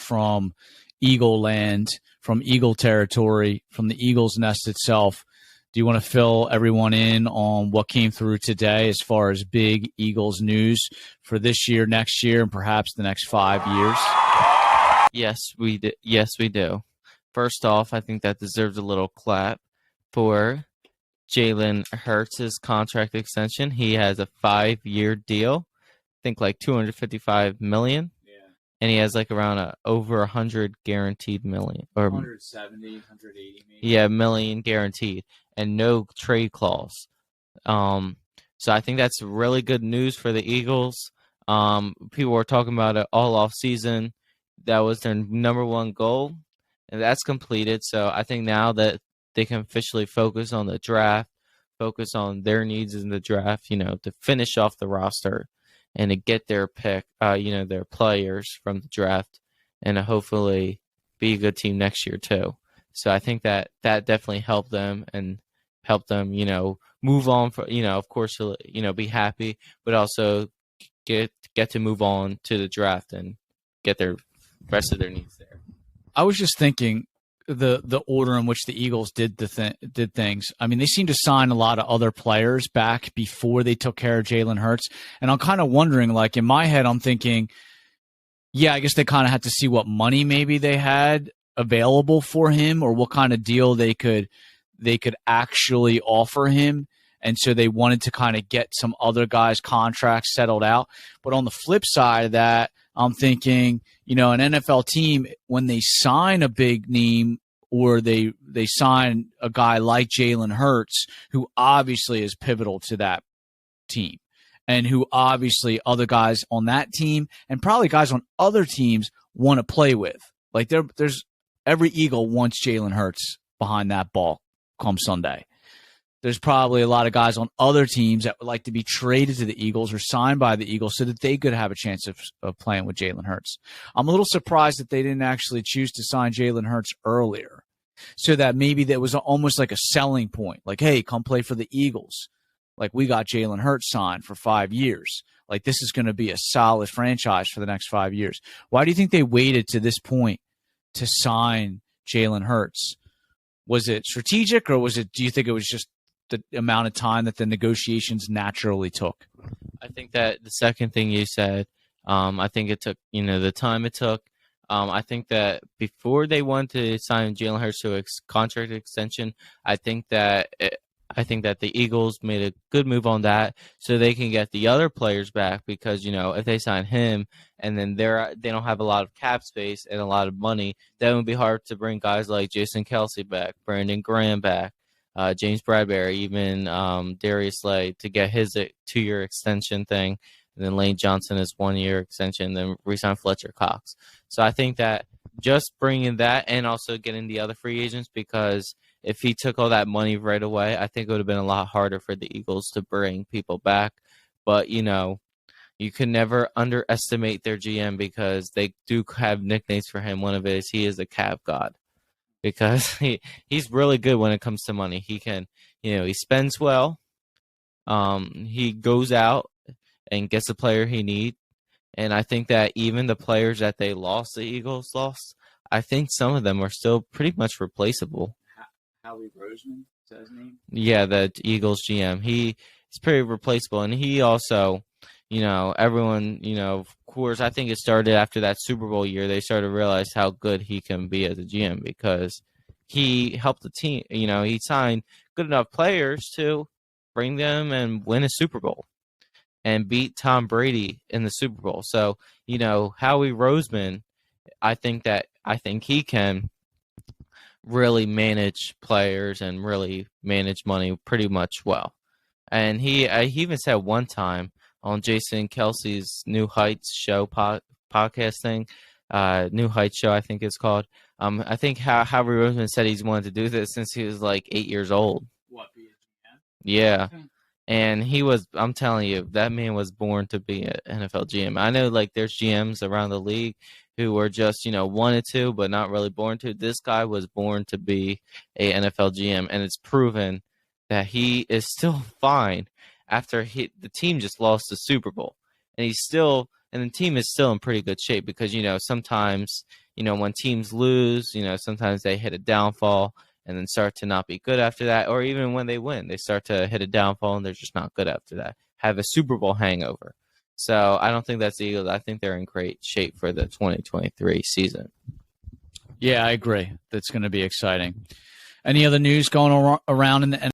from Eagle land, from Eagle territory, from the Eagles nest itself. Do you want to fill everyone in on what came through today as far as big Eagles news for this year, next year, and perhaps the next 5 years? Yes, we do. Yes, we do. First off, I think that deserves a little clap for Jalen Hurts' contract extension. He has a 5-year deal, I think like $255 million. Yeah. And he has like around over 100 guaranteed million, or 170, 180 maybe. Yeah, million guaranteed, and no trade clause. So I think that's really good news for the Eagles. People were talking about it all off season. That was their number one goal, and that's completed. So I think now that they can officially focus on the draft, focus on their needs in the draft, to finish off the roster and to get their pick, their players from the draft, and to hopefully be a good team next year too. So I think that definitely helped them and helped them, move on for, of course, be happy, but also get to move on to the draft and get their rest of their needs there. I was just thinking the order in which the Eagles did things. I mean, they seem to sign a lot of other players back before they took care of Jalen Hurts. And I'm kind of wondering, like, in my head, I'm thinking, yeah, I guess they kind of had to see what money maybe they had available for him or what kind of deal they could actually offer him. And so they wanted to kind of get some other guys' contracts settled out. But on the flip side of that, I'm thinking, an NFL team, when they sign a big name or they sign a guy like Jalen Hurts, who obviously is pivotal to that team and who obviously other guys on that team and probably guys on other teams want to play with. Like there's every Eagle wants Jalen Hurts behind that ball come Sunday. There's probably a lot of guys on other teams that would like to be traded to the Eagles or signed by the Eagles so that they could have a chance of playing with Jalen Hurts. I'm a little surprised that they didn't actually choose to sign Jalen Hurts earlier so that maybe that was almost like a selling point. Like, hey, come play for the Eagles. Like, we got Jalen Hurts signed for 5 years. Like, this is going to be a solid franchise for the next 5 years. Why do you think they waited to this point to sign Jalen Hurts? Was it strategic or do you think it was just the amount of time that the negotiations naturally took? I think that the second thing you said, I think it took, the time it took. I think that before they wanted to sign Jalen Hurts to a contract extension, I think that the Eagles made a good move on that so they can get the other players back because, if they sign him and then they don't have a lot of cap space and a lot of money, that would be hard to bring guys like Jason Kelce back, Brandon Graham back, James Bradbury, even Darius Slay to get his 2-year extension thing, and then Lane Johnson his 1-year extension, then re-sign Fletcher Cox. So I think that just bringing that and also getting the other free agents, because if he took all that money right away, I think it would have been a lot harder for the Eagles to bring people back. But, you can never underestimate their GM because they do have nicknames for him. One of it is he is a cap god. Because he's really good when it comes to money. He can, he spends well. He goes out and gets the player he needs. And I think that even the players that the Eagles lost, I think some of them are still pretty much replaceable. Howie Roseman, is that his name? Yeah, the Eagles GM. He's pretty replaceable. And he also, everyone, of course, I think it started after that Super Bowl year. They started to realize how good he can be as a GM because he helped the team. He signed good enough players to bring them and win a Super Bowl and beat Tom Brady in the Super Bowl. So, Howie Roseman, I think he can really manage players and really manage money pretty much well. And he even said one time on Jason Kelce's New Heights show podcast thing, New Heights show, I think it's called. I think Howie Roseman said he's wanted to do this since he was like 8 years old. What, be a GM? Yeah. And I'm telling you, that man was born to be an NFL GM. I know like there's GMs around the league who were just, wanted to, but not really born to. This guy was born to be a NFL GM, and it's proven that he is still fine after the team just lost the Super Bowl. And he's still and the team is still in pretty good shape because, sometimes, when teams lose, sometimes they hit a downfall and then start to not be good after that. Or even when they win, they start to hit a downfall and they're just not good after that. Have a Super Bowl hangover. So I don't think that's the Eagles. I think they're in great shape for the 2023 season. Yeah, I agree. That's going to be exciting. Any other news going around in the